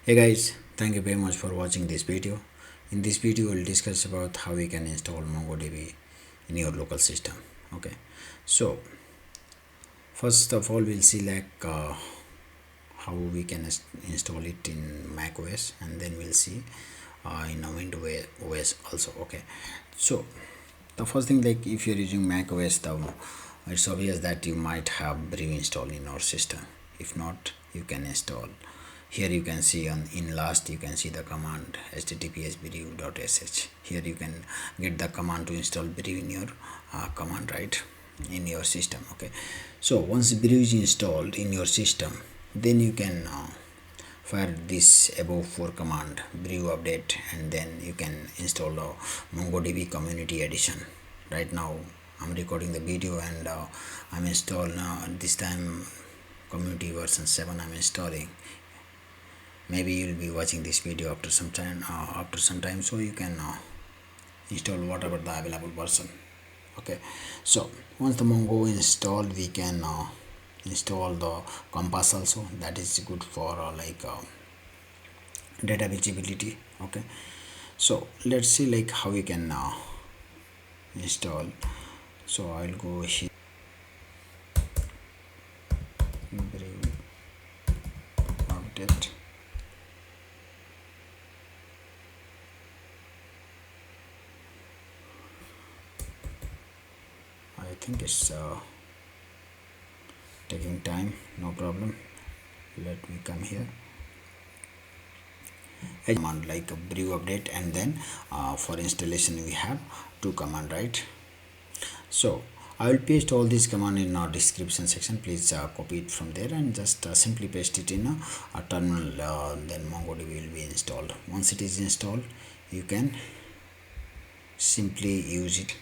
Hey guys, thank you very much for watching this video. In this video we'll discuss about how we can install MongoDB in your local system. Okay, so first of all we'll see how we can install it in Mac OS, and then we'll see in a Windows OS also. Okay, so the first thing, like if you're using Mac OS, it's obvious that you might have Brew installed in your system. If not, you can install. Here you can see in last you can see the command https brew.sh. Here you can get the command to install Brew in your command, right, in your system. Okay, so once Brew is installed in your system, then you can fire this above 4 command brew update, and then you can install the MongoDB community edition. Right now I'm recording the video, and I'm installing this time community version 7 I'm installing. Maybe you'll be watching this video after some time, so you can install whatever the available version. Okay, so once the Mongo installed, we can install the compass also. That is good for data visibility. Okay, so let's see how we can install. So I'll go here, update. I think it's taking time, no problem. Let me come here, a command like a brew update, and then for installation we have 2 command, right? So I will paste all these command in our description section. Please copy it from there and just simply paste it in a terminal. Then MongoDB will be installed. Once it is installed, you can simply use it.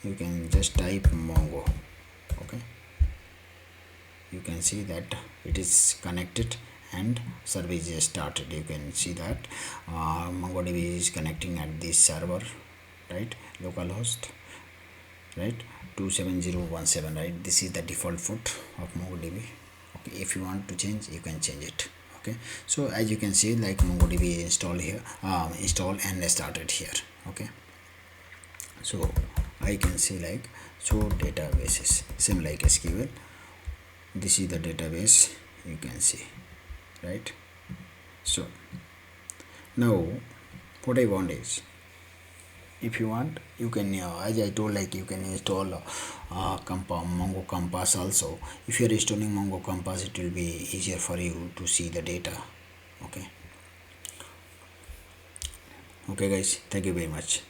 You can just type Mongo. Okay, you can see that it is connected and service is started. You can see that MongoDB is connecting at this server, right, localhost, right, 27017, right. This is the default port of MongoDB. Okay, if you want to change, you can change it. Okay, so as you can see, MongoDB installed here, installed and started here. Okay, so I can see so databases, same like SQL. This is the database, you can see, right? So now what I want is, if you want, you can as I told, you can install Mongo Compass also. If you are installing Mongo Compass, it will be easier for you to see the data. Okay guys, thank you very much.